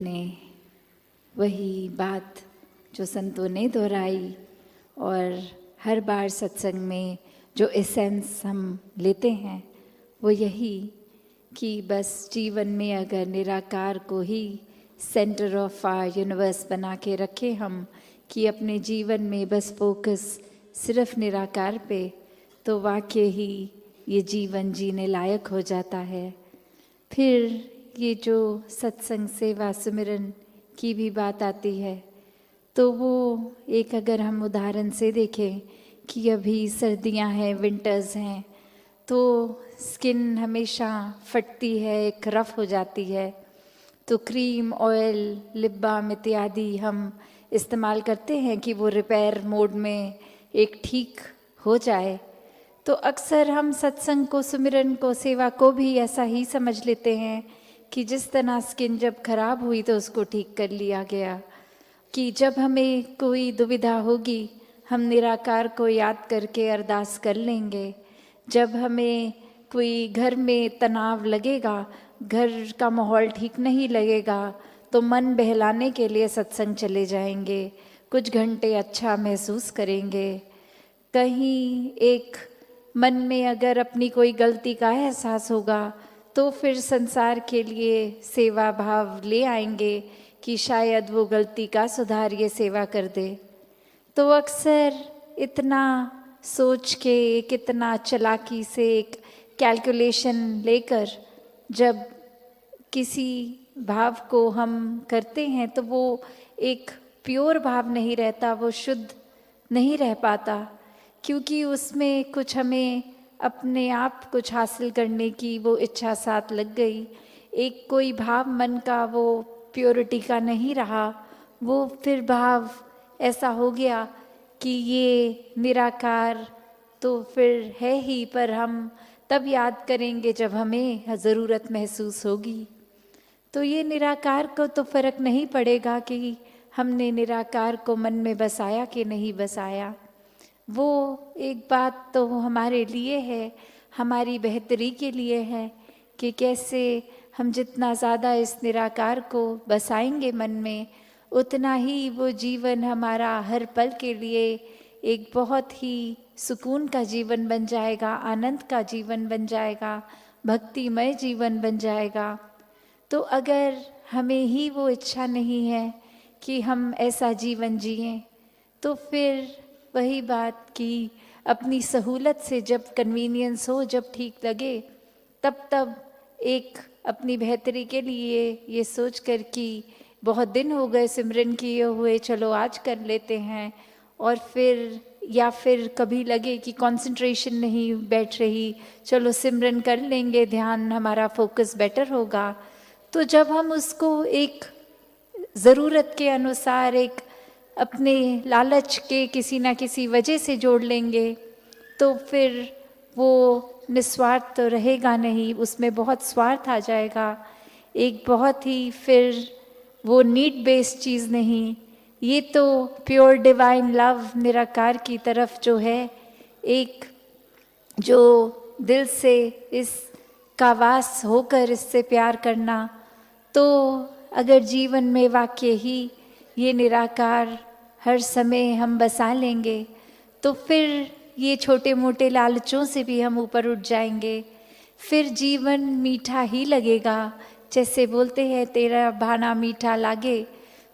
ने वही बात जो संतों ने दोहराई और हर बार सत्संग में जो एसेंस हम लेते हैं वो यही कि बस जीवन में अगर निराकार को ही सेंटर ऑफ आवर यूनिवर्स बना के रखें हम कि अपने जीवन में बस फोकस सिर्फ निराकार पे, तो वाकई ही ये जीवन जीने लायक हो जाता है। फिर ये जो सत्संग सेवा सुमिरन की भी बात आती है तो वो एक अगर हम उदाहरण से देखें कि अभी सर्दियां हैं, विंटर्स हैं, तो स्किन हमेशा फटती है, एक रफ हो जाती है, तो क्रीम, ऑयल, लिप बाम इत्यादि हम इस्तेमाल करते हैं कि वो रिपेयर मोड में एक ठीक हो जाए। तो अक्सर हम सत्संग को, सुमिरन को, सेवा को भी ऐसा ही समझ लेते हैं कि जिस तरह स्किन जब खराब हुई तो उसको ठीक कर लिया गया, कि जब हमें कोई दुविधा होगी हम निराकार को याद करके अरदास कर लेंगे, जब हमें कोई घर में तनाव लगेगा, घर का माहौल ठीक नहीं लगेगा, तो मन बहलाने के लिए सत्संग चले जाएंगे, कुछ घंटे अच्छा महसूस करेंगे। कहीं एक मन में अगर अपनी कोई गलती का एहसास होगा तो फिर संसार के लिए सेवा भाव ले आएंगे कि शायद वो गलती का सुधार ये सेवा कर दे। तो अक्सर इतना सोच के, कितना चालाकी से एक कैलकुलेशन लेकर जब किसी भाव को हम करते हैं तो वो एक प्योर भाव नहीं रहता, वो शुद्ध नहीं रह पाता, क्योंकि उसमें कुछ हमें अपने आप कुछ हासिल करने की वो इच्छा साथ लग गई। एक कोई भाव मन का वो प्योरिटी का नहीं रहा, वो फिर भाव ऐसा हो गया कि ये निराकार तो फिर है ही, पर हम तब याद करेंगे जब हमें ज़रूरत महसूस होगी। तो ये निराकार को तो फर्क नहीं पड़ेगा कि हमने निराकार को मन में बसाया कि नहीं बसाया, वो एक बात तो हमारे लिए है, हमारी बेहतरी के लिए है कि कैसे हम जितना ज़्यादा इस निराकार को बसाएंगे मन में, उतना ही वो जीवन हमारा हर पल के लिए एक बहुत ही सुकून का जीवन बन जाएगा, आनंद का जीवन बन जाएगा, भक्तिमय जीवन बन जाएगा। तो अगर हमें ही वो इच्छा नहीं है कि हम ऐसा जीवन जिएं, तो फिर वही बात कि अपनी सहूलत से जब कन्वीनियंस हो, जब ठीक लगे, तब एक अपनी बेहतरी के लिए ये सोच कर कि बहुत दिन हो गए सिमरन किए हुए, चलो आज कर लेते हैं, और फिर या फिर कभी लगे कि कंसंट्रेशन नहीं बैठ रही, चलो सिमरन कर लेंगे, ध्यान हमारा फोकस बेटर होगा। तो जब हम उसको एक ज़रूरत के अनुसार, एक अपने लालच के किसी ना किसी वजह से जोड़ लेंगे, तो फिर वो निस्वार्थ तो रहेगा नहीं, उसमें बहुत स्वार्थ आ जाएगा, एक बहुत ही फिर वो नीड बेस्ड चीज़ नहीं। ये तो प्योर डिवाइन लव निराकार की तरफ जो है, एक जो दिल से इसका वास होकर इससे प्यार करना, तो अगर जीवन में वाकई ही ये निराकार हर समय हम बसा लेंगे तो फिर ये छोटे मोटे लालचों से भी हम ऊपर उठ जाएंगे, फिर जीवन मीठा ही लगेगा। जैसे बोलते हैं तेरा भाना मीठा लागे,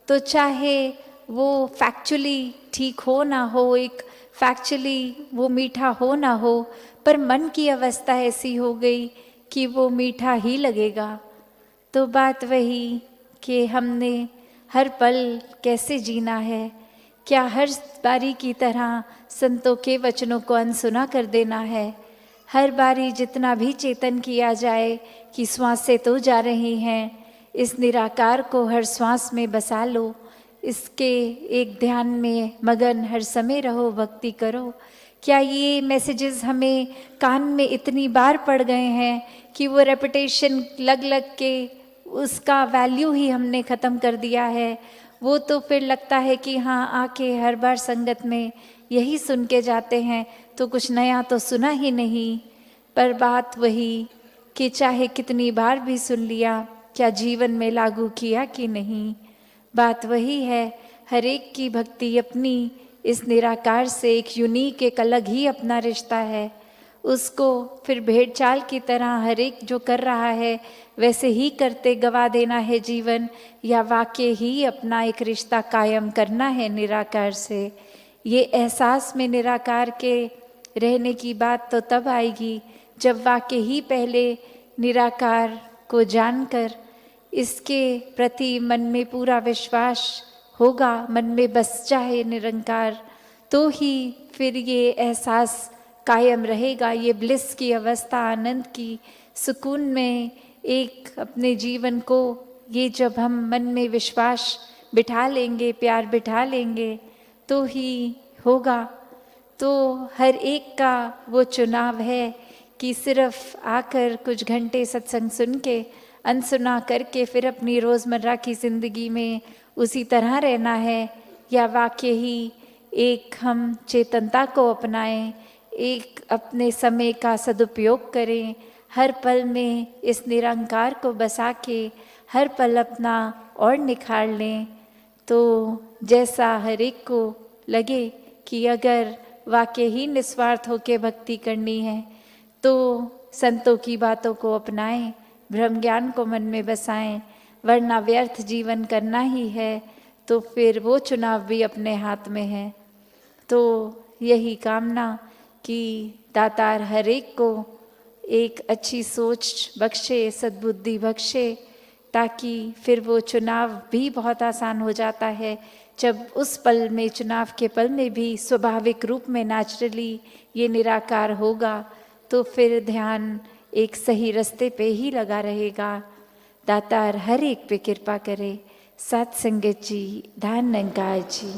तो चाहे वो फैक्चुअली ठीक हो ना हो, एक फैक्चुअली वो मीठा हो ना हो, पर मन की अवस्था ऐसी हो गई कि वो मीठा ही लगेगा। तो बात वही कि हमने हर पल कैसे जीना है, क्या हर बारी की तरह संतों के वचनों को अनसुना कर देना है, हर बारी जितना भी चेतन किया जाए कि श्वासें तो जा रही हैं, इस निराकार को हर श्वास में बसा लो, इसके एक ध्यान में मगन हर समय रहो, भक्ति करो। क्या ये मैसेजेस हमें कान में इतनी बार पड़ गए हैं कि वो रेपिटेशन लग लग के उसका वैल्यू ही हमने ख़त्म कर दिया है। वो तो फिर लगता है कि हाँ, आके हर बार संगत में यही सुन के जाते हैं, तो कुछ नया तो सुना ही नहीं। पर बात वही कि चाहे कितनी बार भी सुन लिया, क्या जीवन में लागू किया कि नहीं। बात वही है, हर एक की भक्ति अपनी इस निराकार से एक यूनिक, एक अलग ही अपना रिश्ता है। उसको फिर भेड़ चाल की तरह हर एक जो कर रहा है वैसे ही करते गवा देना है जीवन, या वाकई ही अपना एक रिश्ता कायम करना है निराकार से। ये एहसास में निराकार के रहने की बात तो तब आएगी जब वाकई ही पहले निराकार को जानकर इसके प्रति मन में पूरा विश्वास होगा, मन में बस जाए निरंकार, तो ही फिर ये एहसास कायम रहेगा, ये ब्लिस की अवस्था, आनंद की, सुकून में एक अपने जीवन को ये जब हम मन में विश्वास बिठा लेंगे, प्यार बिठा लेंगे, तो ही होगा। तो हर एक का वो चुनाव है कि सिर्फ आकर कुछ घंटे सत्संग सुन के अनसुना करके फिर अपनी रोज़मर्रा की ज़िंदगी में उसी तरह रहना है, या वाकई ही एक हम चेतनता को अपनाएं, एक अपने समय का सदुपयोग करें, हर पल में इस निरंकार को बसा के हर पल अपना और निखार लें। तो जैसा हर एक को लगे कि अगर वाकई ही निस्वार्थ होकर भक्ति करनी है तो संतों की बातों को अपनाएं, ब्रह्म ज्ञान को मन में बसाएं, वरना व्यर्थ जीवन करना ही है तो फिर वो चुनाव भी अपने हाथ में है। तो यही कामना कि दातार हर एक को एक अच्छी सोच बख्शे, सद्बुद्धि बख्शे, ताकि फिर वो चुनाव भी बहुत आसान हो जाता है जब उस पल में, चुनाव के पल में भी स्वाभाविक रूप में नेचुरली ये निराकार होगा, तो फिर ध्यान एक सही रास्ते पे ही लगा रहेगा। दातार हर एक पे कृपा करे। सत्संगत जी, धन निरंकार जी।